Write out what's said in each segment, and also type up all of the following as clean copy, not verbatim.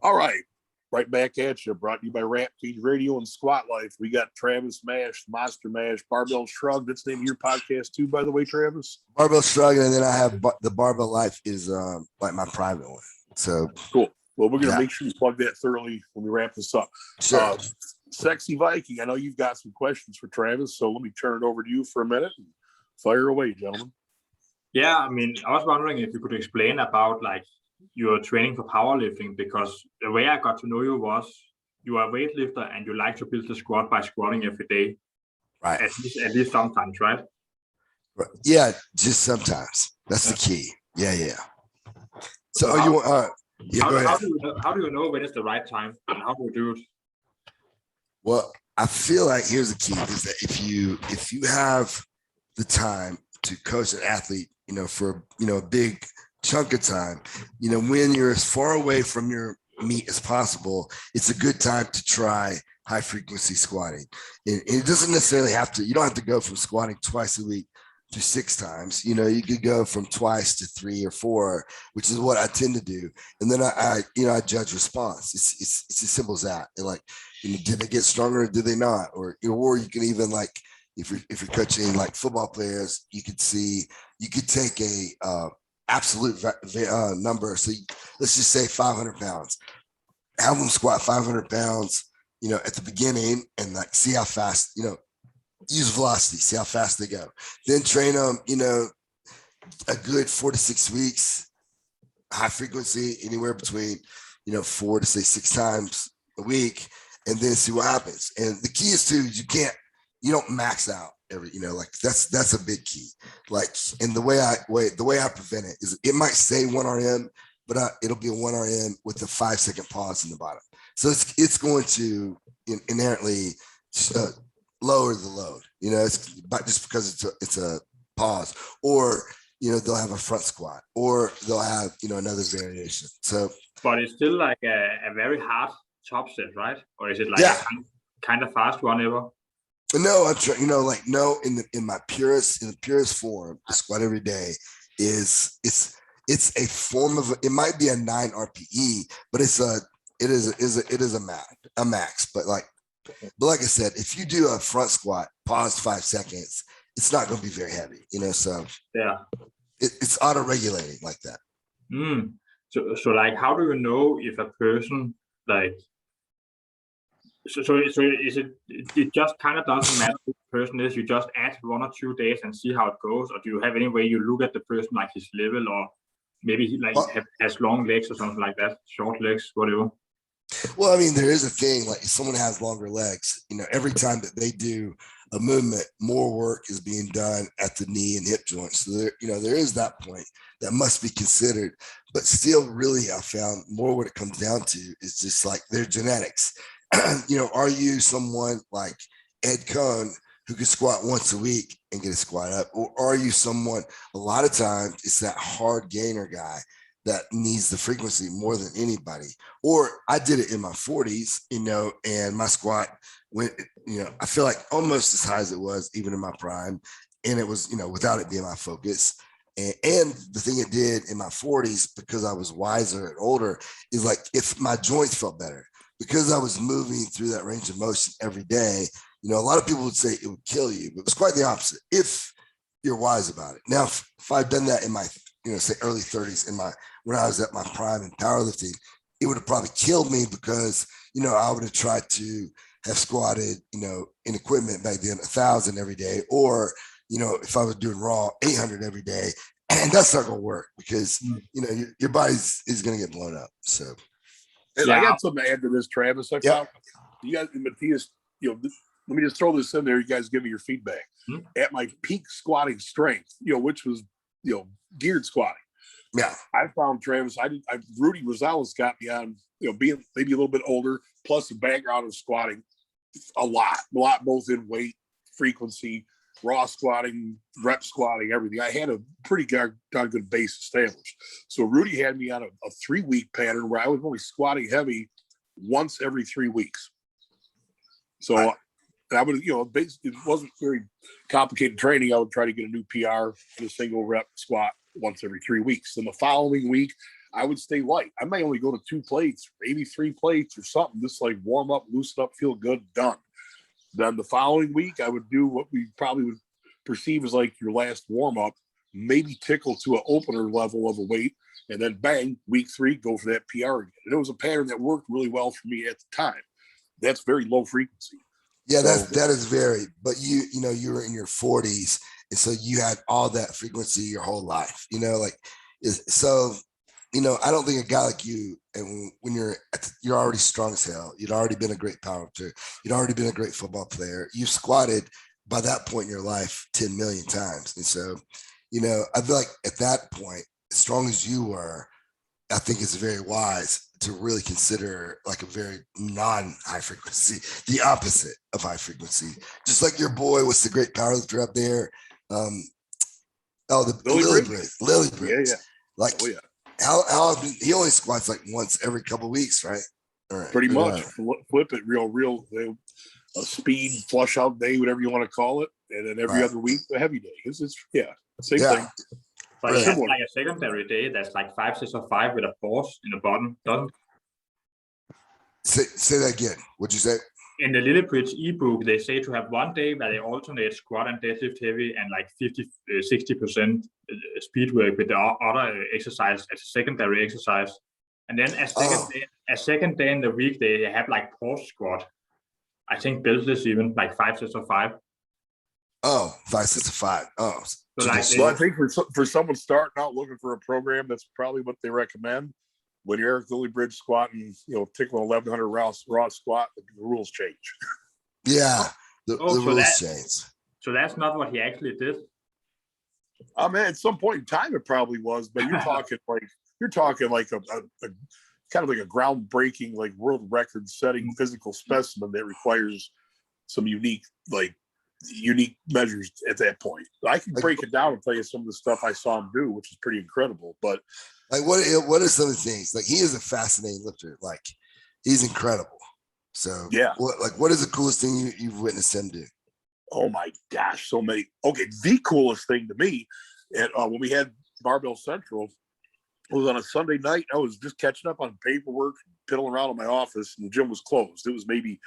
All right. Right back at you. Brought to you by Ep18 Radio and Squat Life. We got Travis Mash, Monster Mash, Barbell Shrug. That's the name of your podcast too, by the way, Travis. Barbell Shrug, and then I have the Barbell Life is like my private one. So cool. Well, we're gonna make sure you plug that thoroughly when we wrap this up. Sure. Sexy Viking, I know you've got some questions for Travis, so let me turn it over to you for a minute and fire away, gentlemen. Yeah, I mean, I was wondering if you could explain about like your training for powerlifting, because the way I got to know you was you are a weightlifter and you like to build the squat by squatting every day. Right. At least sometimes, right? Yeah, just sometimes. That's the key. Yeah. So how do you know when it's the right time and how do you do it? Well, I feel like here's the key is that if you have the time to coach an athlete, for a big chunk of time, when you're as far away from your meet as possible, it's a good time to try high frequency squatting. And it doesn't necessarily you don't have to go from squatting twice a week to 6 times. You could go from twice to 3 or 4, which is what I tend to do. And then I judge response. It's as simple as that. And like, did they get stronger or did they not? Or you can even like, if you're coaching like football players, you could take a absolute number. So let's just say 500 pounds, have them squat 500 pounds, at the beginning and like see how fast, use velocity, see how fast they go. Then train them, a good 4 to 6 weeks, high frequency, anywhere between, 4 to say 6 times a week, and then see what happens. And the key is you don't max out every, like that's a big key. Like, and the way I prevent it is it might say 1 RM, but it'll be a 1 RM with a 5-second pause in the bottom. So it's going to inherently lower the load, it's just because it's a pause, or they'll have a front squat, or they'll have another variation. So, but it's still like a very hard top set, right? Or is it like a kind of fast one ever? No, I'm trying. In the purest form, the squat every day it's a form of, it might be a 9 RPE, but it is a max. But like I said, if you do a front squat, pause 5 seconds, it's not going to be very heavy, So yeah, it's auto regulating like that. So like, how do you know if a person like? So is it just kind of doesn't matter who the person is, you just add 1 or 2 days and see how it goes? Or do you have any way you look at the person, like his level, or maybe he has long legs or something like that, short legs, whatever? Well, I mean, there is a thing, like if someone has longer legs, every time that they do a movement, more work is being done at the knee and hip joints. So there is that point that must be considered, but still really I found more what it comes down to is just like their genetics. Are you someone like Ed Cohn who can squat once a week and get a squat up? Or are you someone, a lot of times it's that hard gainer guy that needs the frequency more than anybody? Or I did it in my 40s, and my squat went, I feel like almost as high as it was even in my prime. And it was, without it being my focus. And the thing it did in my 40s, because I was wiser and older, is like if my joints felt better, because I was moving through that range of motion every day. A lot of people would say it would kill you, but it's quite the opposite if you're wise about it. Now, if I'd done that in my, say early 30s, when I was at my prime in powerlifting, it would have probably killed me because, I would have tried to have squatted, in equipment back then 1,000 every day, or, if I was doing raw 800 every day, and that's not going to work because, your body is going to get blown up. So. And I got something to add to this, Travis. I found you guys, Matthias, let me just throw this in there. You guys give me your feedback. At my peak squatting strength, which was, geared squatting. Yeah. I found Travis, Rudy Rosales got me on, being maybe a little bit older, plus a background of squatting a lot, both in weight, frequency, raw squatting, rep squatting, everything. I had a pretty darn good base established. So Rudy had me on a 3-week pattern where I was only squatting heavy once every 3 weeks. So I would, basically, it wasn't very complicated training. I would try to get a new PR in a single rep squat once every 3 weeks. Then the following week, I would stay light. I might only go to 2 plates, maybe 3 plates or something, just like warm up, loosen up, feel good, done. Then the following week, I would do what we probably would perceive as like your last warm up, maybe tickle to an opener level of a weight, and then bang, week 3, go for that PR again. And it was a pattern that worked really well for me at the time. That's very low frequency. Yeah, that is very, but you know, you were in your 40s, and so you had all that frequency your whole life, you know, like, so, you know, I don't think a guy like you, and when you're already strong as hell, you'd already been a great powerlifter, you'd already been a great football player, you squatted by that point in your life 10 million times. And so, you know, I feel like at that point, as strong as you were, I think it's very wise to really consider like a very non-high frequency, the opposite of high frequency. Just like your boy was the great powerlifter up there. The Lily Briggs. Yeah. Like, oh, yeah. How often he only squats like once every couple of weeks, right? Pretty much. Flip it real. Speed flush out day, whatever you want to call it, and then every other week a heavy day. It's same thing. But it's like a secondary day that's like 5 sets of 5 with a pause in the bottom, doesn't it? Say that again. What'd you say? In the Lillibridge ebook, they say to have one day where they alternate squat and deadlift heavy and like 60% speed work with the other exercise as a secondary exercise. And then a second day in the week, they have like pause squat. I think beltless even, like 5 sets of 5. Oh, 5 sets of 5. Oh. So like I think for someone starting out looking for a program, that's probably what they recommend. When you're Eric Lillibridge squatting, you know, tickling 1100 raw squat, the rules change. Yeah, the rules change. So that's not what he actually did. I mean, at some point in time, it probably was, but you're talking like a kind of like a groundbreaking, like world record setting physical specimen that requires some unique measures at that point. I can break it down and tell you some of the stuff I saw him do, which is pretty incredible. But like, what are some of the things? Like, he is a fascinating lifter. Like, he's incredible. So yeah, what is the coolest thing you've witnessed him do? Oh my gosh, so many. Okay, the coolest thing to me, and when we had Barbell Central, it was on a Sunday night. I was just catching up on paperwork, piddling around in my office, and the gym was closed. It was maybe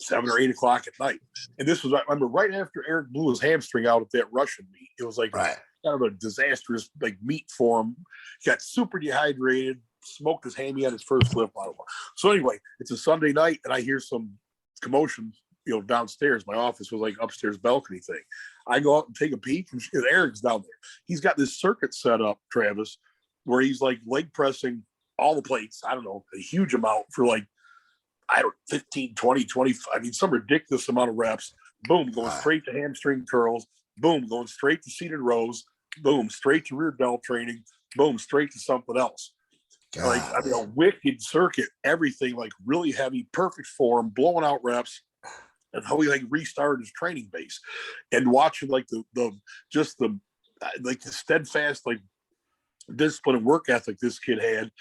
7 or 8 o'clock at night. And this was, I remember, right after Eric blew his hamstring out at that Russian meet. It was like kind of a disastrous like meet for him. He got super dehydrated, smoked his hammy on his first lift. So anyway, it's a Sunday night, and I hear some commotion, you know, downstairs. My office was like upstairs balcony thing. I go out and take a peek, and Eric's down there. He's got this circuit set up, Travis, where he's like leg pressing all the plates. I don't know, a huge amount for like, 15, 20, 25. I mean, some ridiculous amount of reps. Boom, going straight to hamstring curls. Boom, going straight to seated rows. Boom, straight to rear delt training. Boom, straight to something else. Like, I mean, a wicked circuit, everything like really heavy, perfect form, blowing out reps, and how he like restarted his training base. And watching like the steadfast like discipline and work ethic this kid had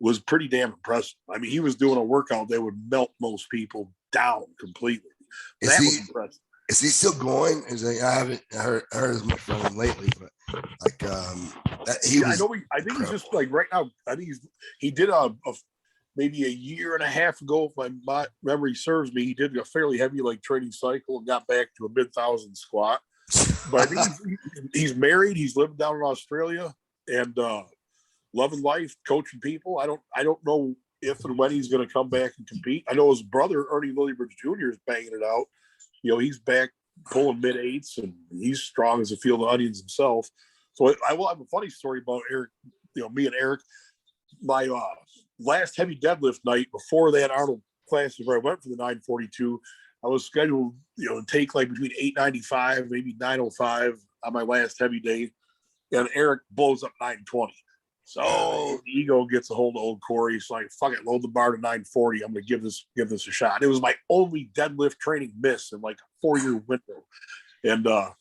was pretty damn impressive. I mean, he was doing a workout that would melt most people down completely. That was impressive. Is he still going? I haven't heard as much from him lately, but like I think he's just like right now. I think he did maybe a year and a half ago, if my memory serves me, he did a fairly heavy like training cycle and got back to a mid-thousand squat. But I think he's married. He's living down in Australia and loving life, coaching people. I don't know if and when he's going to come back and compete. I know his brother Ernie Lillibridge Jr. is banging it out. You know, he's back pulling mid-eights, and he's strong as a field of onions himself. So I will have a funny story about Eric. You know, me and Eric, my last heavy deadlift night before that Arnold classes where I went for the 942, I was scheduled, you know, to take like between 895, maybe 905 on my last heavy day, and Eric blows up 920. So the ego gets a hold of old Corey. He's like, fuck it, load the bar to 940. I'm going to give this a shot. It was my only deadlift training miss in like a 4-year window. And I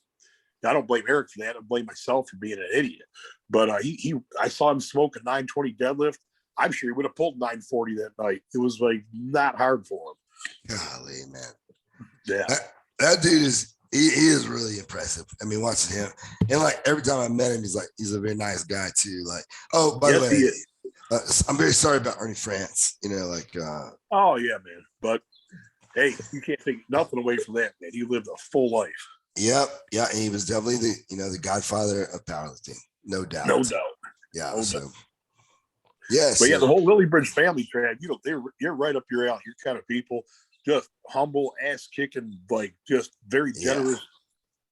don't blame Eric for that. I blame myself for being an idiot. But I saw him smoke a 920 deadlift. I'm sure he would have pulled 940 that night. It was like not hard for him. Golly, man. Yeah. That dude he is really impressive. I mean, watching him, and like every time I met him, he's a very nice guy too. Like, oh, by the way, I'm very sorry about Ernie France. Like. Oh yeah, man. But hey, you can't take nothing away from that, man. He lived a full life. Yep. Yeah, and he was definitely the godfather of powerlifting, no doubt. No doubt. Yeah. No so. doubt. Yeah. But yeah, the whole Lily Bridge family, Trad, you're right up your alley. You're kind of people, just humble, ass kicking, like just very generous,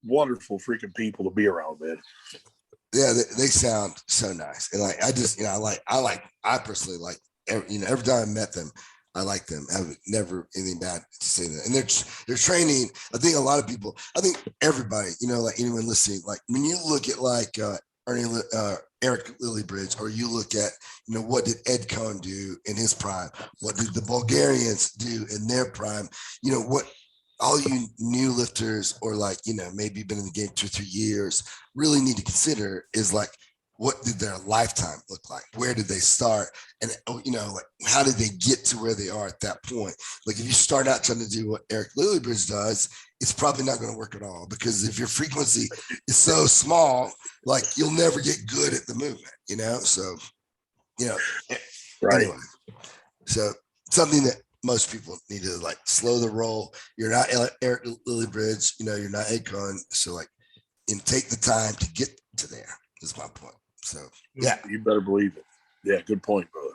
wonderful freaking people to be around, man. Yeah, they sound so nice, and like I just I personally like every time I met them, I like them. I have never anything bad to say to them. And they're training. I think a lot of people, I think everybody, like anyone listening, like when you look at like Eric Lillybridge, or you look at, what did Ed Cohn do in his prime? What did the Bulgarians do in their prime? What all you new lifters, or like, maybe been in the game 2 or 3 years, really need to consider is like, what did their lifetime look like? Where did they start? And, like, how did they get to where they are at that point? Like, if you start out trying to do what Eric Lillybridge does, it's probably not going to work at all, because if your frequency is so small, like, you'll never get good at the movement, So, Right. Anyway, so something that most people need to like slow the roll. You're not Eric Lillybridge, you're not Ed Cohn. So like, and take the time to get to there is my point. So yeah, you better believe it. Yeah, good point, brother.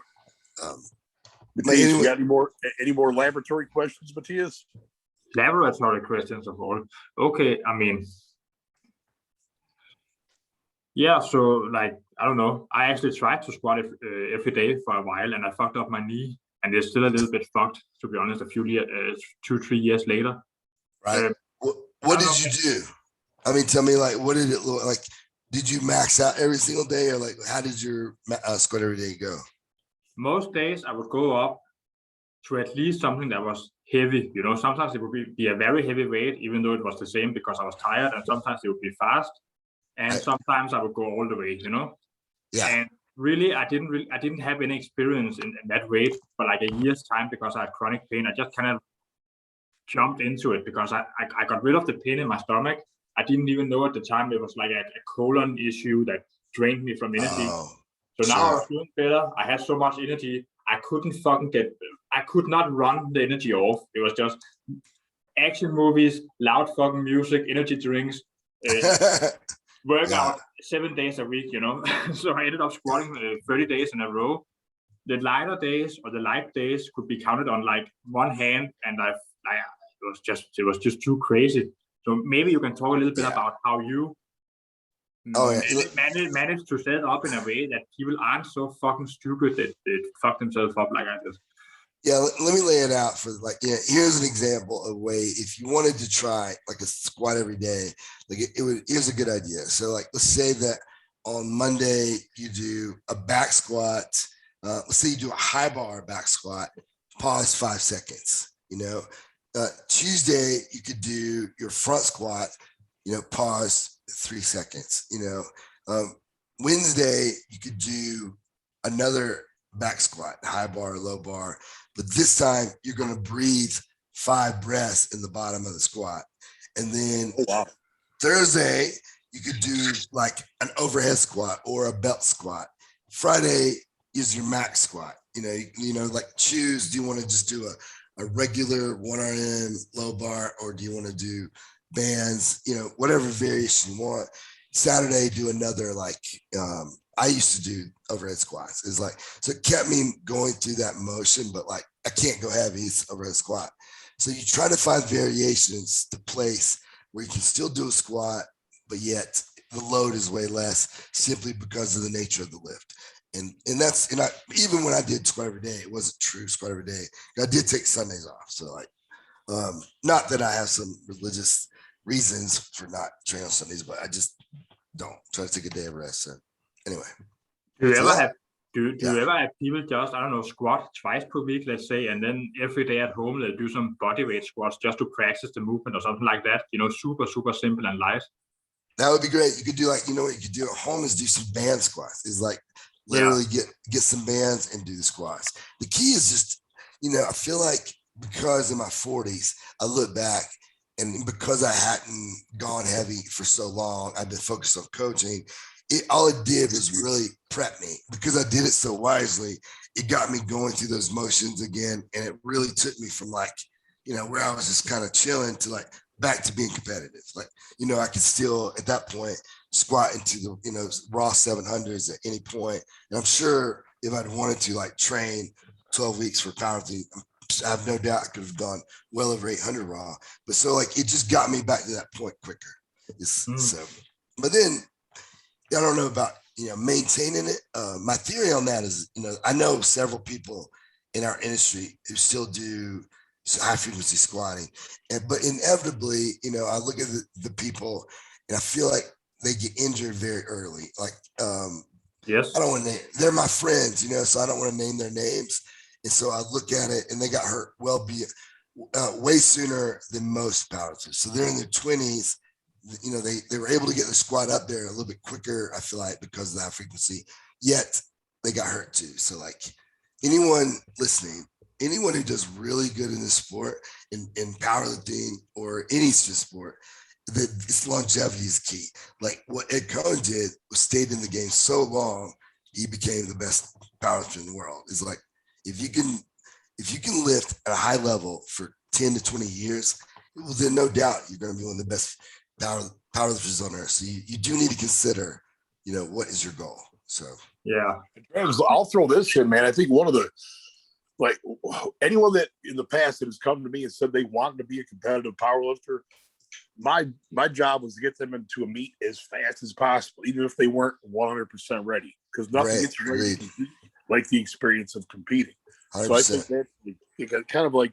Matthias, you got any more laboratory questions, Matthias? Laboratory questions of all. Okay, I mean, yeah. So like, I don't know. I actually tried to squat every day for a while, and I fucked up my knee, and it's still a little bit fucked, to be honest. 2-3 years later. Right. What did you do? I mean, tell me, like, what did it look like? Did you max out every single day, or like, how did your squat every day go? Most days I would go up to at least something that was heavy. Sometimes it would be a very heavy weight, even though it was the same, because I was tired, and sometimes it would be fast, and sometimes I would go all the way. Yeah. And really, I didn't have any experience in that weight for like a year's time, because I had chronic pain. I just kind of jumped into it because I got rid of the pain in my stomach. I didn't even know at the time it was like a colon issue that drained me from energy. So now I was doing better. I had so much energy. I could not run the energy off. It was just action movies, loud fucking music, energy drinks, workout 7 days a week, So I ended up squatting 30 days in a row. The lighter days, or the light days, could be counted on like one hand, and it was just too crazy. So maybe you can talk a little bit about how you managed to set up in a way that people aren't so fucking stupid that they fuck themselves up like I did. Yeah, let me lay it out for like, here's an example of a way, if you wanted to try like a squat every day, like here's a good idea. So like, let's say that on Monday you do a back squat. Let's say you do a high bar back squat, pause 5 seconds, Tuesday, you could do your front squat, pause 3 seconds, Wednesday, you could do another back squat, high bar, low bar, but this time you're going to breathe 5 breaths in the bottom of the squat. And then Thursday, you could do like an overhead squat or a belt squat. Friday is your max squat, like choose, do you want to just do a regular 1RM low bar, or do you want to do bands, whatever variation you want. Saturday, do another, like, I used to do overhead squats. It's like, so it kept me going through that motion, but like, I can't go heavy, it's overhead squat. So you try to find variations to place where you can still do a squat, but yet the load is way less, simply because of the nature of the lift. And even when I did squat every day, it wasn't true squat every day. I did take Sundays off. So like, not that I have some religious reasons for not training on Sundays, but I just don't try to take a day of rest. So anyway. Do you ever have people just, I don't know, squat twice per week, let's say, and then every day at home they'll do some body weight squats just to practice the movement or something like that? Super, super simple and light. That would be great. You could do like, what you could do at home is do some band squats. Is like literally get some bands and do the squats. The key is just, I feel like because in my 40s, I look back, and because I hadn't gone heavy for so long, I've been focused on coaching. all it did was really prep me because I did it so wisely. It got me going through those motions again. And it really took me from like, where I was just kind of chilling to like back to being competitive. Like, I could still at that point squat into the, raw 700s at any point. And I'm sure if I'd wanted to like train 12 weeks for powerlifting, I have no doubt I could have gone well over 800 raw. But so like, it just got me back to that point quicker. So, but then I don't know about, maintaining it. My theory on that is, I know several people in our industry who still do high frequency squatting, but inevitably, I look at the people and I feel like they get injured very early. Like, Yes. I don't want to name, they're my friends, so I don't want to name their names. And so I look at it and they got hurt way sooner than most powerlifters. So they're in their 20s. They were able to get the squat up there a little bit quicker, I feel like, because of that frequency, yet they got hurt too. So like anyone listening, anyone who does really good in this sport, in powerlifting or any sport, its longevity is key. Like what Ed Cohn did was stayed in the game so long, he became the best powerlifter in the world. It's like, if you can lift at a high level for 10 to 20 years, well, then no doubt you're going to be one of the best powerlifters on earth. So you do need to consider, what is your goal? So yeah, Travis, I'll throw this in, man. I think one of the anyone that in the past that has come to me and said they wanted to be a competitive powerlifter, my job was to get them into a meet as fast as possible, even if they weren't 100% ready, because nothing gets ready like the experience of competing. 100%. So I think that's kind of like,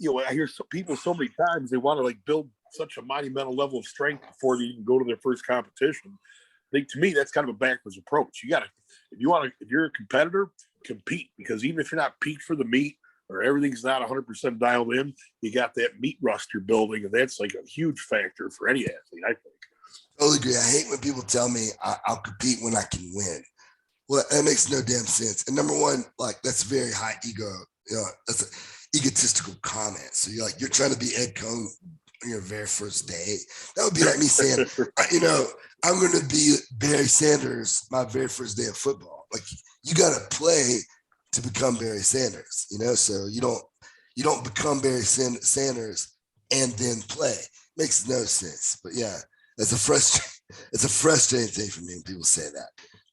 I hear people so many times they want to like build such a monumental level of strength before they even go to their first competition. I think to me that's kind of a backwards approach. You got to, if you're a competitor, compete, because even if you're not peaked for the meet or everything's not 100% dialed in, you got that meat rust you're building, and that's like a huge factor for any athlete, I think. Totally agree. I hate when people tell me I'll compete when I can win. Well, that makes no damn sense. And number one, like that's very high ego. That's an egotistical comment. So you're trying to be Ed Cohn on your very first day. That would be like me saying, I'm going to be Barry Sanders my very first day of football. Like you got to play to become Barry Sanders, so you don't become Barry Sanders and then play. Makes no sense. But yeah, it's a frustrating thing for me when people say that.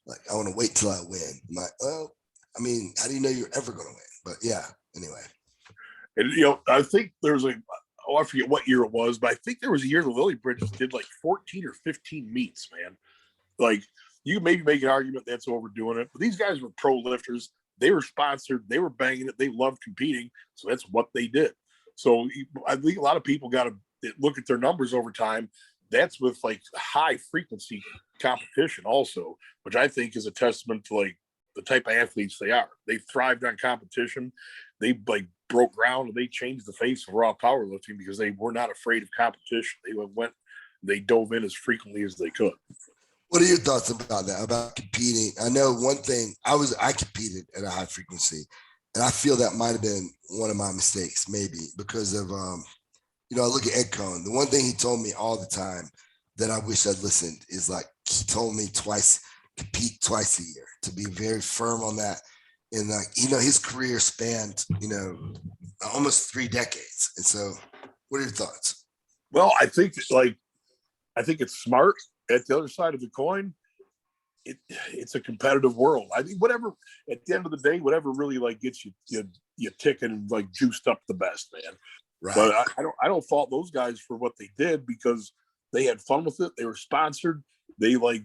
Like, I want to wait till I win. I'm like, well, I mean, how do you know you're ever going to win? But yeah, anyway. And, I think there's I forget what year it was, but I think there was a year the Lily Bridges did like 14 or 15 meets, man. Like, you maybe make an argument that's overdoing it, but these guys were pro lifters. They were sponsored. They were banging it. They loved competing. So that's what they did. So I think a lot of people got to look at their numbers over time. That's with like high frequency competition also, which I think is a testament to like the type of athletes they are. They thrived on competition. They like broke ground and they changed the face of raw powerlifting because they were not afraid of competition. They dove in as frequently as they could. What are your thoughts about that, about competing? I know one thing, I competed at a high frequency, and I feel that might have been one of my mistakes, maybe because of, I look at Ed Cohn. The one thing he told me all the time that I wish I'd listened is like, he told me compete twice a year, to be very firm on that. And like, his career spanned, almost 3 decades. And so what are your thoughts? Well, I think it's smart. At the other side of the coin, it's a competitive world. I think whatever, at the end of the day, whatever really like gets you ticking and like juiced up the best, man. Right. But I don't fault those guys for what they did because they had fun with it. They were sponsored. They like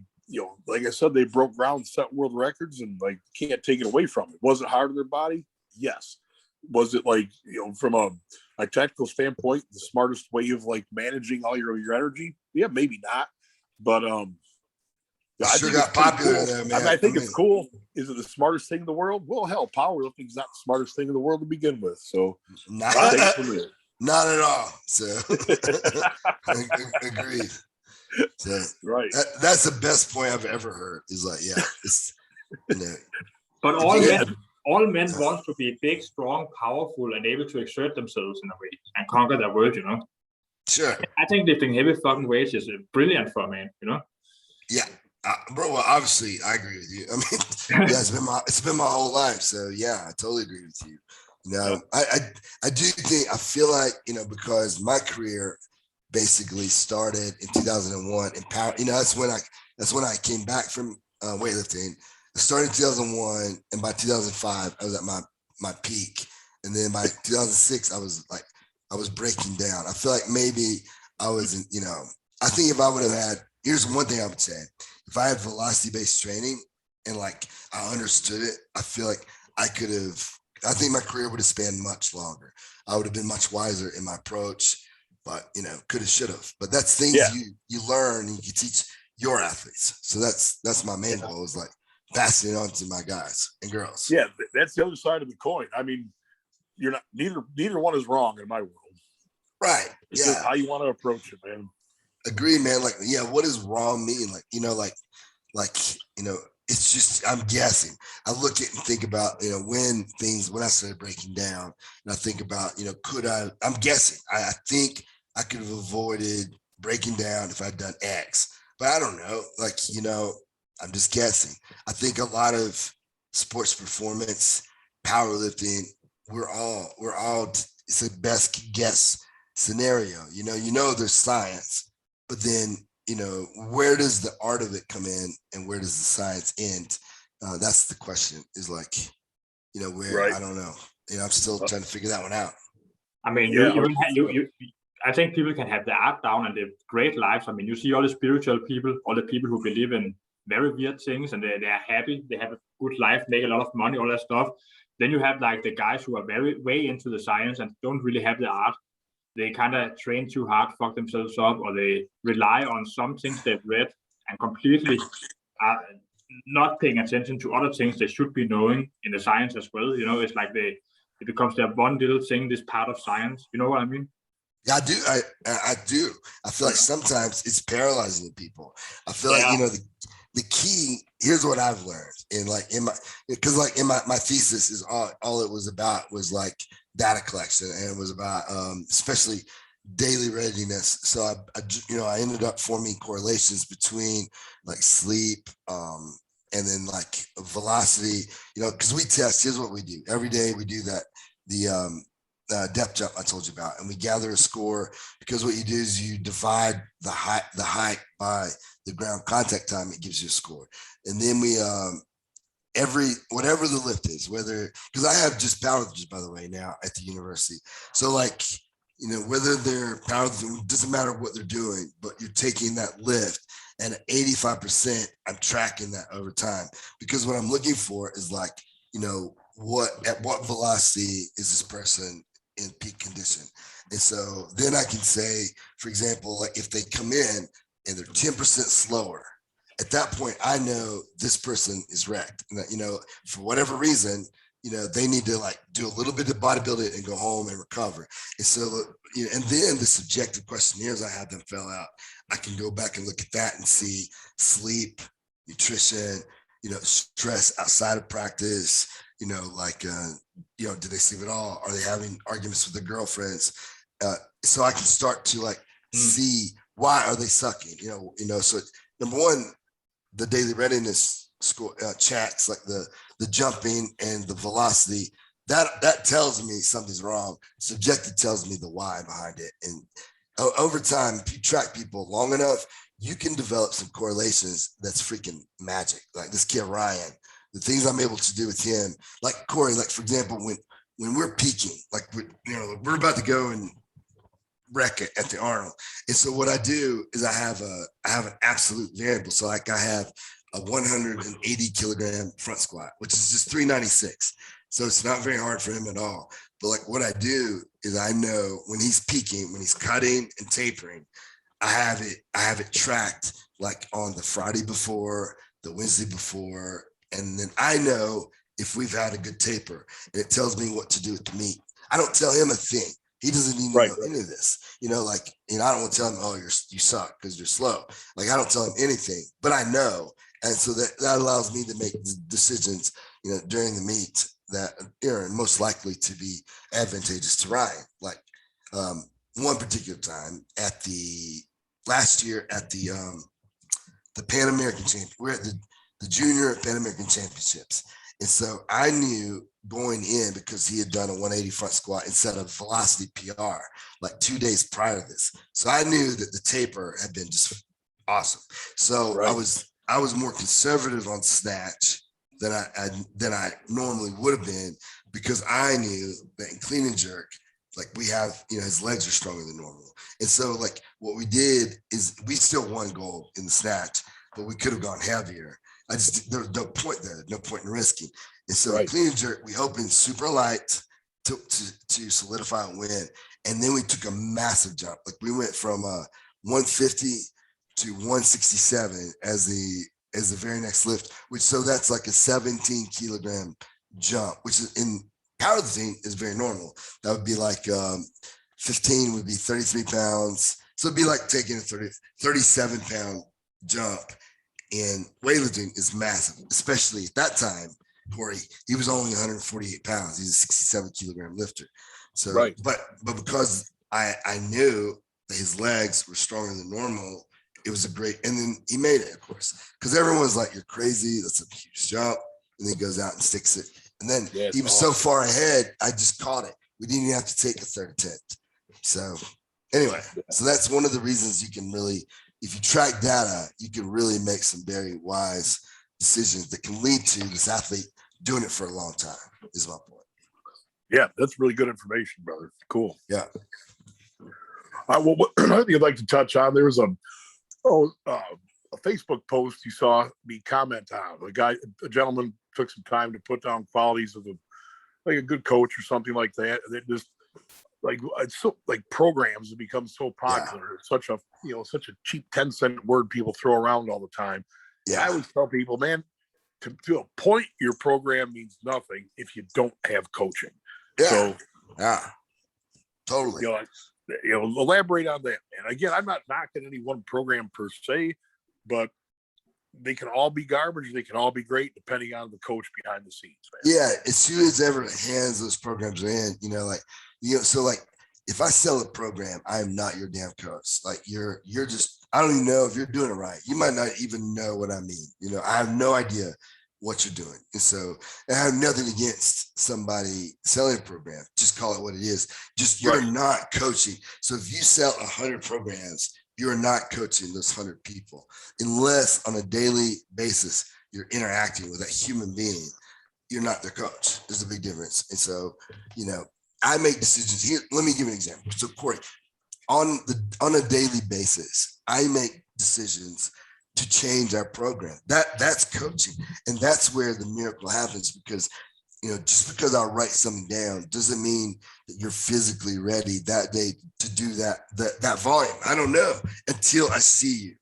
I said, they broke ground, set world records, and like can't take it away from them. Was it hard on their body? Yes. Was it like, from a technical standpoint, the smartest way of like managing all your energy? Yeah, maybe not. But I sure got popular cool. there, man. I think it's cool. Is it the smartest thing in the world? Well, hell, powerlifting is not the smartest thing in the world to begin with. So not at all. So agreed. So right. That's the best point I've ever heard. Is like, yeah, it's But all men want to be big, strong, powerful, and able to exert themselves in a way and conquer their world, Sure. I think lifting heavy fucking weights is brilliant for a man, Yeah, Bro, well, obviously, I agree with you. I mean, yeah, it's been my whole life. So yeah, I totally agree with you. You know, I do think I feel like because my career basically started in 2001 in power. You know, that's when I came back from weightlifting. I started in 2001, and by 2005, I was at my peak, and then by 2006, I was breaking down. I feel like maybe I wasn't. I think if I would have had, here's one thing I would say: if I had velocity-based training and like I understood it, I feel like I could have. I think my career would have spanned much longer. I would have been much wiser in my approach, but could have, should have. But that's things you learn and you teach your athletes. So that's my main goal, is like passing it on to my guys and girls. Yeah, that's the other side of the coin. I mean, you're not neither one is wrong in my world. Right. It's just how you want to approach it, man. Agree, man. Like, yeah, what does wrong mean? Like, it's just, I'm guessing. I look at and think about, when I started breaking down, and I think about, I'm guessing. I think I could have avoided breaking down if I'd done X, but I don't know. Like, I'm just guessing. I think a lot of sports performance, powerlifting, we're all, it's a best guess scenario. There's science, but then, where does the art of it come in and where does the science end? That's the question, is like, where, right. I don't know. I'm still trying to figure that one out. I mean, I think people can have the art down and live great lives. I mean, you see all the spiritual people, all the people who believe in very weird things, and they are happy, they have a good life, make a lot of money, all that stuff. Then you have like the guys who are way into the science and don't really have the art. They kind of train too hard, fuck themselves up, or they rely on some things they've read and completely are not paying attention to other things they should be knowing in the science as well. It's like it becomes their one little thing, this part of science. You know what I mean? Yeah, I do. I do. I feel like sometimes it's paralyzing people. I feel like, the key, here's what I've learned in my thesis is all it was about was like data collection, and it was about especially daily readiness. So I ended up forming correlations between like sleep and then like velocity, because we test. Here's what we do every day. We do the depth jump I told you about, and we gather a score, because what you do is you divide the height by the ground contact time. It gives you a score, and then we whatever the lift is, because I have just powerlifters, by the way, now at the university. So like, whether they're powerlifting, doesn't matter what they're doing, but you're taking that lift, and at 85%, I'm tracking that over time, because what I'm looking for is like, at what velocity is this person in peak condition. And so then I can say, for example, like if they come in and they're 10% slower, at that point, I know this person is wrecked. And that, for whatever reason, they need to like do a little bit of bodybuilding and go home and recover. And so, and then the subjective questionnaires I had them fill out, I can go back and look at that and see sleep, nutrition, stress outside of practice, do they sleep at all? Are they having arguments with their girlfriends? So I can start to like see, why are they sucking? So number one, the daily readiness score chats, like the jumping and the velocity, that tells me something's wrong. Subjective tells me the why behind it. And over time, if you track people long enough, you can develop some correlations that's freaking magic. Like this kid Ryan, the things I'm able to do with him, like Corey, like for example, when we're peaking, like we're about to go and wreck it at the Arnold. And so what I do is I have an absolute variable. So like I have a 180 kilogram front squat, which is just 396. So it's not very hard for him at all. But like what I do is I know when he's peaking, when he's cutting and tapering, I have it tracked like on the Friday before, the Wednesday before, and then I know if we've had a good taper, and it tells me what to do with the meat. I don't tell him a thing. He doesn't even know any of this. I don't want to tell him, oh, you suck because you're slow. Like I don't tell him anything, but I know. And so that allows me to make decisions, during the meet that are most likely to be advantageous to Ryan. Like one particular time last year at the the Pan American Champion. We're at the Junior Pan American Championships. And so I knew going in, because he had done a 180 front squat and set a velocity PR like 2 days prior to this. So I knew that the taper had been just awesome. So Right. I was more conservative on snatch than I normally would have been, because I knew that in clean and jerk, like we have, his legs are stronger than normal. And so like what we did is we still won gold in the snatch, but we could have gone heavier. There was no point there, no point in risking. And so Right. clean and jerk, we opened super light to solidify and win. And then we took a massive jump. Like we went from 150 to 167 as the very next lift, so that's like a 17 kilogram jump, which is in powerlifting is very normal. That would be like 15 would be 33 pounds. So it'd be like taking a 37 pound jump. And weightlifting is massive, especially at that time, Corey. He was only 148 pounds. He's a 67 kilogram lifter. So, right. but because I knew that his legs were stronger than normal, it was a great, and then he made it, of course, because everyone's like, "You're crazy. That's a huge jump." And then he goes out and sticks it. And then he was so far ahead, I just caught it. We didn't even have to take a third attempt. So anyway, so that's one of the reasons you can really, if you track data, you can really make some very wise decisions that can lead to this athlete doing it for a long time, is my point. Yeah, that's really good information, brother. Cool. Yeah. Well, what I think I'd like to touch on, there was a Facebook post you saw me comment on. A gentleman took some time to put down qualities of a good coach or something like that. And it just it's so like programs have become so popular. It's such a cheap 10-cent word people throw around all the time. Yeah. I always tell people, man, to a point, your program means nothing if you don't have coaching. Yeah. So totally. Elaborate on that, man. Again, I'm not knocking any one program per se, but they can all be garbage. They can all be great depending on the coach behind the scenes, man. Yeah, as soon as ever hands those programs in, so like if I sell a program, I am not your damn coach. Like you're just, I don't even know if you're doing it right. You might not even know what I mean. I have no idea what you're doing. And so I have nothing against somebody selling a program. Just call it what it is. Just you're not coaching. So if you sell 100 programs, you're not coaching those 100 people unless on a daily basis you're interacting with that human being. You're not their coach. There's a big difference. And so, I make decisions here. Let me give an example. So Corey, on a daily basis, I make decisions to change our program. That's coaching. And that's where the miracle happens, because just because I write something down doesn't mean that you're physically ready that day to do that volume. I don't know until I see you.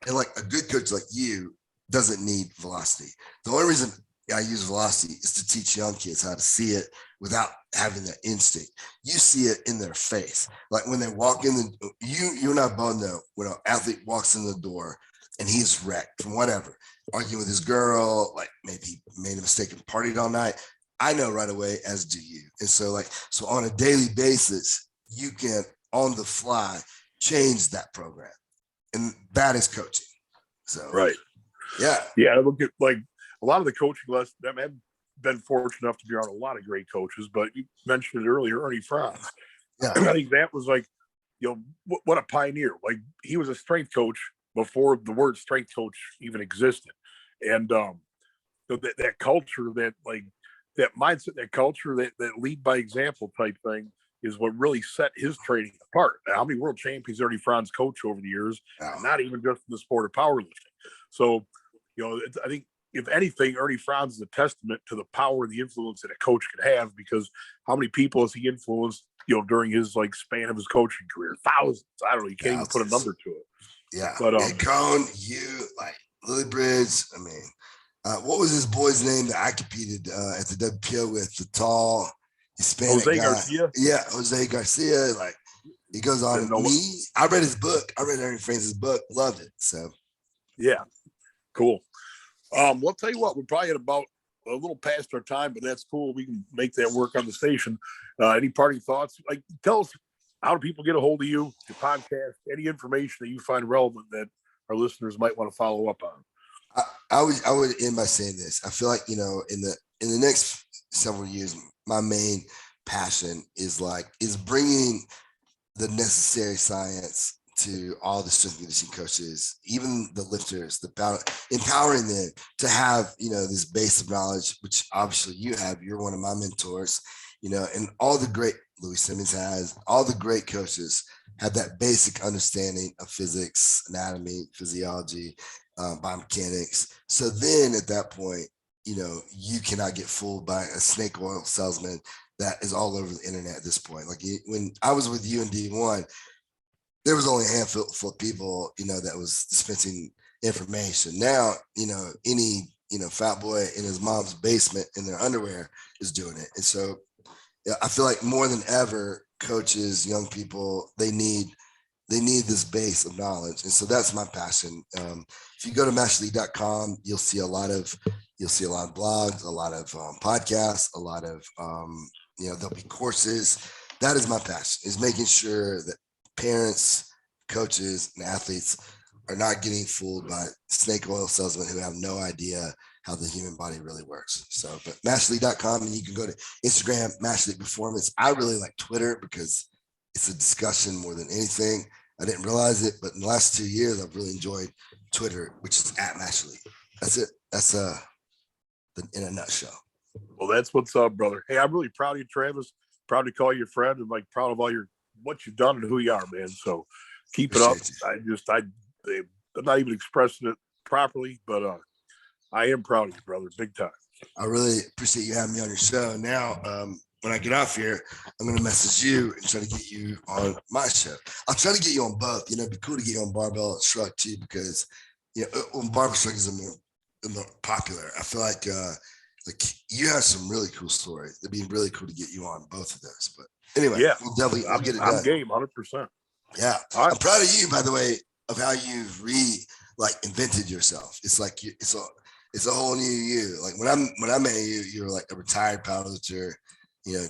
And like a good coach like you doesn't need velocity. The only reason I use velocity is to teach young kids how to see it without having that instinct. You see it in their face. Like when they walk in you and I both know when an athlete walks in the door and he's wrecked from whatever, arguing with his girl, like maybe he made a mistake and partied all night. I know right away, as do you. And so on a daily basis, you can on the fly change that program. And that is coaching. So right. Yeah. Yeah. I look at like a lot of the coaching lessons. I've been fortunate enough to be around a lot of great coaches, but you mentioned it earlier, Ernie Franz. Yeah. I think that was like, what a pioneer. Like he was a strength coach before the word strength coach even existed. And that culture, that mindset, that culture, that lead by example type thing is what really set his training apart. How many world champions Ernie Franz coached over the years, and not even just in the sport of powerlifting. So, I think if anything, Ernie Franz is a testament to the power and the influence that a coach can have, because how many people has he influenced, during his span of his coaching career? Thousands. I don't know. You can't even put a number to it. Yeah. But Cone, you, like Lily Bridge. I mean, what was his boy's name that I competed at the WPO with? The tall Hispanic Jose guy. Garcia. Yeah, Jose Garcia. Like he goes on. I read his book. I read Ernie Franz's book. Loved it. So yeah, cool. We'll tell you what. We're probably at about a little past our time, but that's cool. We can make that work on the station. Any parting thoughts? Like, tell us, how do people get a hold of you, your podcast, any information that you find relevant that our listeners might want to follow up on? I would end by saying this. I feel like, in the next several years, my main passion is bringing the necessary science to all the strength and conditioning coaches, even the lifters, empowering them to have, this base of knowledge, which obviously you have. You're one of my mentors, and all the great Louis Simmons has, all the great coaches have that basic understanding of physics, anatomy, physiology, biomechanics. So then at that point, you cannot get fooled by a snake oil salesman that is all over the internet at this point. Like when I was with you in D1, there was only a handful of people, that was dispensing information. Now, any, fat boy in his mom's basement in their underwear is doing it. And so I feel like more than ever, coaches, young people, they need this base of knowledge. And so that's my passion. If you go to mashley.com, you'll see a lot of blogs, a lot of podcasts, a lot of, there'll be courses. That is my passion, is making sure that parents, coaches, and athletes are not getting fooled by snake oil salesmen who have no idea how the human body really works. So, but mashley.com, and you can go to Instagram, Mashley Performance. I really like Twitter because it's a discussion more than anything. I didn't realize it, but in the last 2 years, I've really enjoyed Twitter, which is at Mashley. That's it. That's in a nutshell. Well, that's what's up, brother. Hey, I'm really proud of you, Travis. Proud to call you a friend, and proud of all what you've done and who you are, man. So keep it up. I'm not even expressing it properly, but I am proud of you, brother. Big time. I really appreciate you having me on your show. Now, when I get off here, I'm going to message you and try to get you on my show. I'll try to get you on both. It'd be cool to get you on Barbell Shrug too, because when Barbell Shrug is more popular, I feel like you have some really cool stories. It'd be really cool to get you on both of those. But anyway, yeah, we'll get it done. I'm game, 100%. Yeah, right. I'm proud of you, by the way, of how you've invented yourself. It's like it's a whole new you. Like when I met you, you were like a retired powerlifter,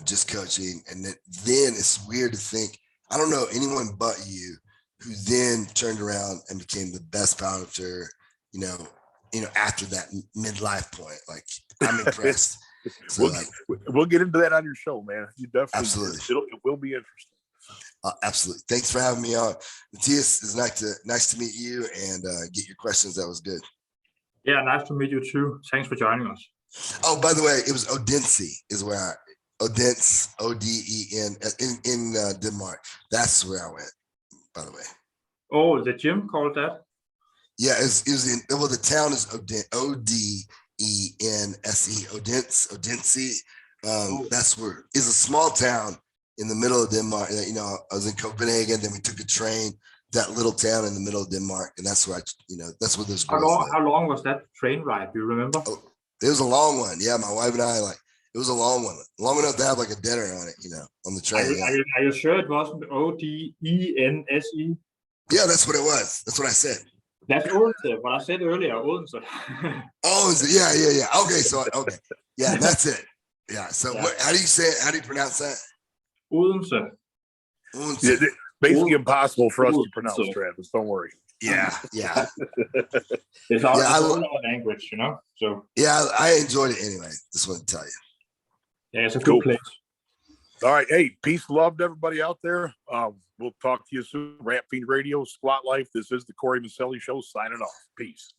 just coaching, and then it's weird to think I don't know anyone but you who then turned around and became the best powerlifter, after that midlife point. Like I'm impressed. So we'll get into that on your show, man. You definitely absolutely. It will be interesting. Absolutely. Thanks for having me on. Matthias, it's nice to meet you and get your questions. That was good. Yeah, nice to meet you too. Thanks for joining us. Oh, by the way, it was Odense Odense, O-D-E-N in Denmark. That's where I went, by the way. Oh, the gym called that? Yeah, it was in, well, the town is O-D-E-N-S-E, Odense. That's where it's a small town in the middle of Denmark. I was in Copenhagen, then we took a train, that little town in the middle of Denmark, and that's where that's where those girls live. How long was that train ride? Do you remember? Oh, it was a long one. Yeah, my wife and I it was a long one, long enough to have like a dinner on it, on the train. Are you sure it wasn't O-D-E-N-S-E? Yeah, that's what it was. That's what I said. That's Odense, what I said earlier, Odense. Odense, yeah. Okay, yeah, that's it. Yeah. So yeah. How do you say it? How do you pronounce that? Odense. Yeah, basically impossible for us to pronounce, Travis. Don't worry. Yeah. It's our language, So yeah, I enjoyed it anyway. Just want to tell you. Yeah, it's a cool place. All right. Hey, peace, love to everybody out there. We'll talk to you soon. Ramp Fiend Radio, Squat Life. This is the Corey Maselli Show signing off. Peace.